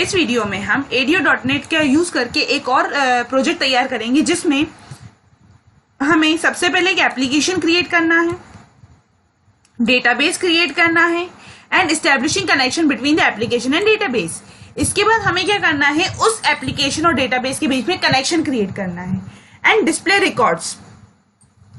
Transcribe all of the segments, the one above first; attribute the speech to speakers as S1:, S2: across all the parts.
S1: इस वीडियो में हम ADO.NET का यूज करके एक और प्रोजेक्ट तैयार करेंगे जिसमें हमें सबसे पहले एक एप्लीकेशन क्रिएट करना है, डेटाबेस क्रिएट करना है and establishing connection between the application and database. इसके बाद हमें क्या करना है, उस एप्लीकेशन और डेटाबेस के बीच में कनेक्शन क्रिएट करना है एंड डिस्प्ले रिकॉर्ड्स।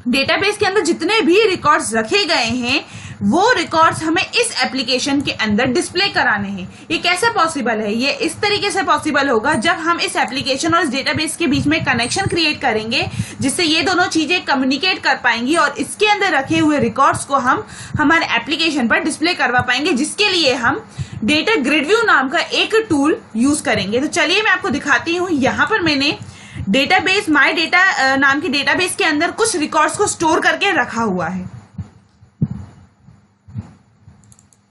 S1: डेटाबेस के अंदर जितने भी रिकॉर्ड्स रखे गए हैं वो रिकॉर्ड्स हमें इस एप्लीकेशन के अंदर डिस्प्ले कराने हैं। ये कैसे पॉसिबल है? ये इस तरीके से पॉसिबल होगा जब हम इस एप्लीकेशन और इस डेटाबेस के बीच में कनेक्शन क्रिएट करेंगे, जिससे ये दोनों चीजें कम्युनिकेट कर पाएंगी और इसके अंदर रखे हुए रिकॉर्ड्स को हम हमारे एप्लीकेशन पर डिस्प्ले करवा पाएंगे, जिसके लिए हम डेटा ग्रिड व्यू नाम का एक टूल यूज करेंगे। तो चलिए मैं आपको दिखाती हूँ। यहाँ पर मैंने डेटाबेस माई डेटा नाम की डेटाबेस के अंदर कुछ रिकॉर्ड्स को स्टोर करके रखा हुआ है।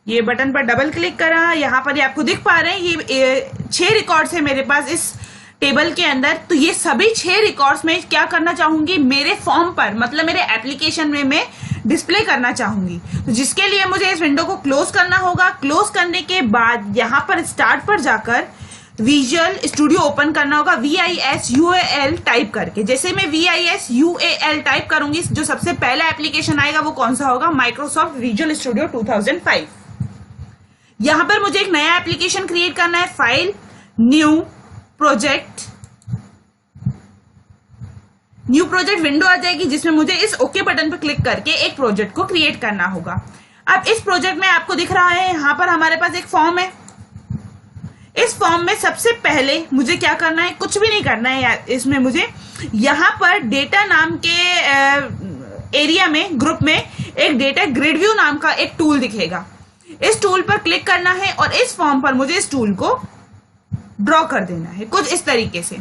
S1: ये बटन पर डबल क्लिक करा, यहाँ पर ये आपको दिख पा रहे हैं, ये 6 रिकॉर्ड्स है मेरे पास इस टेबल के अंदर। तो ये सभी 6 रिकॉर्ड्स में क्या करना चाहूंगी, मेरे फॉर्म पर मतलब मेरे एप्लीकेशन में मैं डिस्प्ले करना चाहूंगी। तो जिसके लिए मुझे इस विंडो को क्लोज करना होगा। क्लोज करने के बाद यहाँ पर स्टार्ट पर जाकर विजुअल स्टूडियो ओपन करना होगा, VISUAL टाइप करके। जैसे मैं VISUAL टाइप करूंगी, जो सबसे पहला एप्लीकेशन आएगा वो कौन सा होगा, माइक्रोसॉफ्ट विजुअल स्टूडियो 2005। यहां पर मुझे एक नया एप्लीकेशन क्रिएट करना है, फाइल, न्यू प्रोजेक्ट विंडो आ जाएगी, जिसमें मुझे इस ओके बटन पर क्लिक करके एक प्रोजेक्ट को क्रिएट करना होगा। अब इस प्रोजेक्ट में आपको दिख रहा है, यहां पर हमारे पास एक फॉर्म है। इस फॉर्म में सबसे पहले मुझे क्या करना है, कुछ भी नहीं करना है। इसमें मुझे यहां पर डेटा नाम के एरिया में, ग्रुप में एक डेटा ग्रिड व्यू नाम का एक टूल दिखेगा। इस टूल पर क्लिक करना है और इस फॉर्म पर मुझे इस टूल को ड्रॉ कर देना है कुछ इस तरीके से।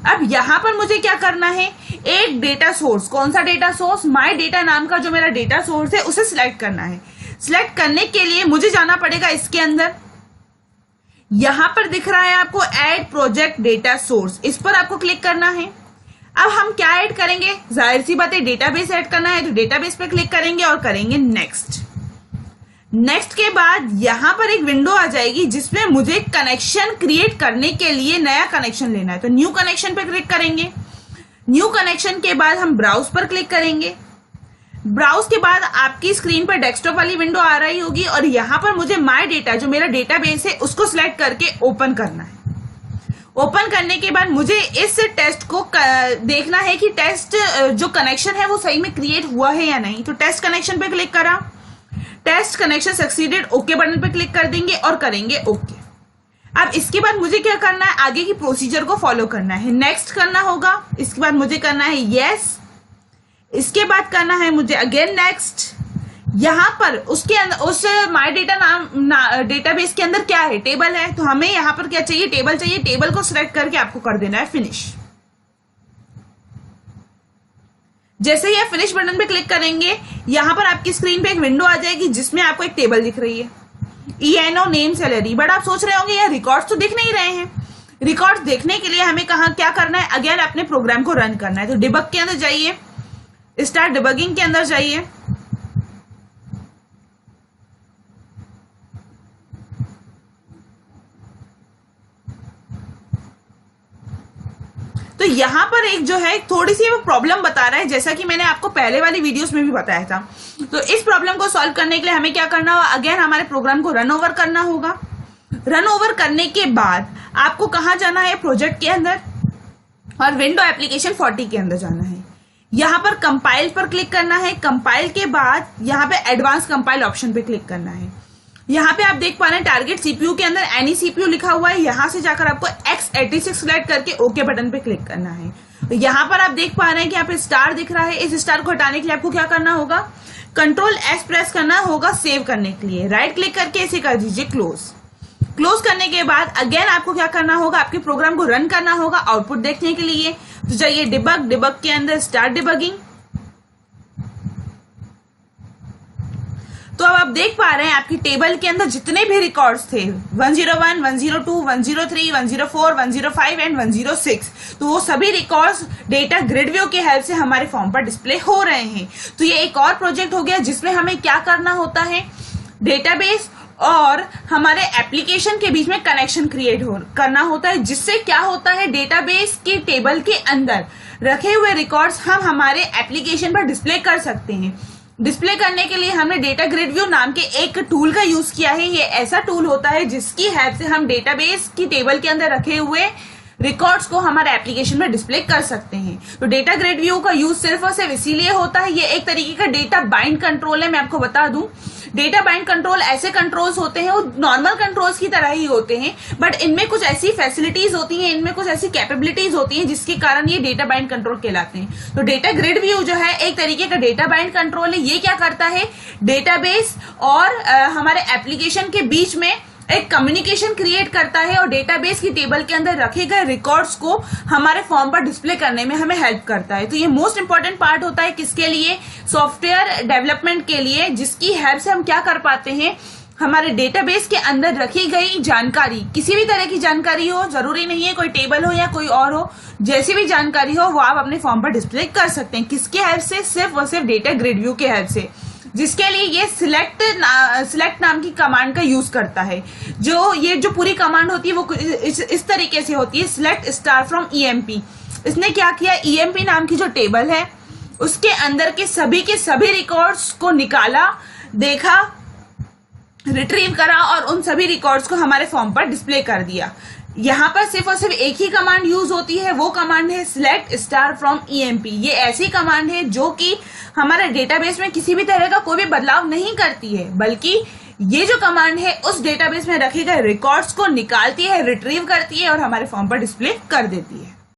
S1: अब यहां पर मुझे क्या करना है, एक डेटा सोर्स, कौन सा डेटा सोर्स, माई डेटा नाम का जो मेरा डेटा सोर्स है उसे सिलेक्ट करना है। सिलेक्ट करने के लिए मुझे जाना पड़ेगा इसके अंदर, यहां पर दिख रहा है आपको ऐड प्रोजेक्ट डेटा सोर्स, इस पर आपको क्लिक करना है। अब हम क्या ऐड करेंगे, जाहिर सी बात है डेटाबेस ऐड करना है, तो डेटाबेस पे क्लिक करेंगे और करेंगे नेक्स्ट। नेक्स्ट के बाद यहां पर एक विंडो आ जाएगी जिसमें मुझे कनेक्शन क्रिएट करने के लिए नया कनेक्शन लेना है, तो न्यू कनेक्शन पे क्लिक करेंगे। न्यू कनेक्शन के बाद हम ब्राउज पर क्लिक करेंगे। ब्राउज के बाद आपकी स्क्रीन पर डेस्कटॉप वाली विंडो आ रही होगी और यहां पर मुझे माई डेटा जो मेरा डेटाबेस है उसको सिलेक्ट करके ओपन करना है। ओपन करने के बाद मुझे इस टेस्ट को देखना है कि टेस्ट जो कनेक्शन है वो सही में क्रिएट हुआ है या नहीं। तो टेस्ट कनेक्शन पे क्लिक करा, test connection succeeded, okay button पे क्लिक कर देंगे और करेंगे ओके। अब इसके बाद मुझे क्या करना है, आगे की प्रोसीजर को फॉलो करना है। नेक्स्ट करना होगा, इसके बाद मुझे करना है यस, इसके बाद करना है मुझे अगेन नेक्स्ट। यहां पर उसके अंदर उस माई डेटा नाम डेटाबेस के अंदर क्या है, टेबल है, तो हमें यहां पर क्या चाहिए, टेबल चाहिए। टेबल को सिलेक्ट करके आपको कर देना है फिनिश। जैसे ही आप फिनिश बटन पे क्लिक करेंगे, यहां पर आपकी स्क्रीन पे एक विंडो आ जाएगी जिसमें आपको एक टेबल दिख रही है, ENO नेम सैलरी। बट आप सोच रहे होंगे यार रिकॉर्ड्स तो दिख नहीं रहे हैं। रिकॉर्ड्स देखने के लिए हमें कहा क्या करना है, अगेन अपने प्रोग्राम को रन करना है। तो डिबग के अंदर जाइए, स्टार्ट डिबगिंग के अंदर जाइए। तो यहां पर एक जो है थोड़ी सी वो प्रॉब्लम बता रहा है, जैसा कि मैंने आपको पहले वाली वीडियोस में भी बताया था। तो इस प्रॉब्लम को सॉल्व करने के लिए हमें क्या करना होगा, अगेन हमारे प्रोग्राम को रन ओवर करना होगा। रन ओवर करने के बाद आपको कहां जाना है, प्रोजेक्ट के अंदर और विंडो एप्लीकेशन 40 के अंदर जाना है। यहां पर कंपाइल पर क्लिक करना है। कंपाइल के बाद यहां पे एडवांस कंपाइल ऑप्शन पे क्लिक करना है। यहां पे आप देख पा रहे हैं टारगेट सीपीयू के अंदर एनी सीपीयू लिखा हुआ है। यहां से जाकर आपको x86 सिलेक्ट करके ओके बटन पे क्लिक करना है। तो यहां पर आप देख पा रहे हैं कि यहाँ पे स्टार दिख रहा है। इस स्टार को हटाने के लिए आपको क्या करना होगा, कंट्रोल S प्रेस करना होगा सेव करने के लिए। राइट क्लिक करके इसे कर दीजिए क्लोज। क्लोज करने के बाद अगेन आपको क्या करना होगा, आपके प्रोग्राम को रन करना होगा आउटपुट देखने के लिए। तो जाइए डिबग के अंदर स्टार्ट डिबगिंग। तो अब आप देख पा रहे हैं आपकी टेबल के अंदर जितने भी रिकॉर्ड्स थे 101, 102, 103, 104, 105 एंड 106, तो वो सभी रिकॉर्ड्स डेटा ग्रिड व्यू की हेल्प से हमारे फॉर्म पर डिस्प्ले हो रहे हैं। तो ये एक और प्रोजेक्ट हो गया जिसमें हमें क्या करना होता है, डेटाबेस और हमारे एप्लीकेशन के बीच में कनेक्शन क्रिएट करना होता है, जिससे क्या होता है डेटाबेस के टेबल के अंदर रखे हुए रिकॉर्ड्स हम हमारे एप्लीकेशन पर डिस्प्ले कर सकते हैं। डिस्प्ले करने के लिए हमने डेटा ग्रिड व्यू नाम के एक टूल का यूज किया है। ये ऐसा टूल होता है जिसकी हेल्प से हम डेटाबेस की टेबल के अंदर रखे हुए रिकॉर्ड्स को हमारे एप्लीकेशन में डिस्प्ले कर सकते हैं। तो डेटा ग्रिड व्यू का यूज सिर्फ और सिर्फ इसीलिए होता है, ये एक तरीके का डेटा बाइंड कंट्रोल है। मैं आपको बता दूं, डेटा बाइंड कंट्रोल ऐसे कंट्रोल्स होते हैं, वो नॉर्मल कंट्रोल्स की तरह ही होते हैं, बट इनमें कुछ ऐसी फैसिलिटीज होती हैं, इनमें कुछ ऐसी कैपेबिलिटीज होती हैं जिसके कारण ये डेटा बाइंड कंट्रोल कहलाते हैं। तो डेटा ग्रिड व्यू जो है एक तरीके का डेटा बाइंड कंट्रोल है। ये क्या करता है, डेटाबेस और हमारे एप्लीकेशन के बीच में एक कम्युनिकेशन क्रिएट करता है और डेटाबेस की टेबल के अंदर रखे गए रिकॉर्ड्स को हमारे फॉर्म पर डिस्प्ले करने में हमें हेल्प करता है। तो ये मोस्ट इंपॉर्टेंट पार्ट होता है किसके लिए, सॉफ्टवेयर डेवलपमेंट के लिए, जिसकी हेल्प से हम क्या कर पाते हैं, हमारे डेटाबेस के अंदर रखी गई जानकारी, किसी भी तरह की जानकारी हो, जरूरी नहीं है कोई टेबल हो या कोई और हो, जैसी भी जानकारी हो वो आप अपने फॉर्म पर डिस्प्ले कर सकते हैं। किसके हेल्प से, सिर्फ और सिर्फ डेटा ग्रिड व्यू के हेल्प से, जिसके लिए ये सिलेक्ट नाम की कमांड का यूज करता है। जो पूरी कमांड होती है वो इस तरीके से होती है, सिलेक्ट स्टार फ्रॉम ईएमपी। इसने क्या किया, ईएमपी नाम की जो टेबल है उसके अंदर के सभी रिकॉर्ड्स को निकाला, देखा, रिट्रीव करा और उन सभी रिकॉर्ड्स को हमारे फॉर्म पर डिस्प्ले कर दिया। यहाँ पर सिर्फ और सिर्फ एक ही कमांड यूज होती है, वो कमांड है सिलेक्ट स्टार फ्रॉम ईएमपी। ये ऐसी कमांड है जो कि हमारे डेटाबेस में किसी भी तरह का कोई भी बदलाव नहीं करती है, बल्कि ये जो कमांड है उस डेटाबेस में रखे गए रिकॉर्ड्स को निकालती है, रिट्रीव करती है और हमारे फॉर्म पर डिस्प्ले कर देती है।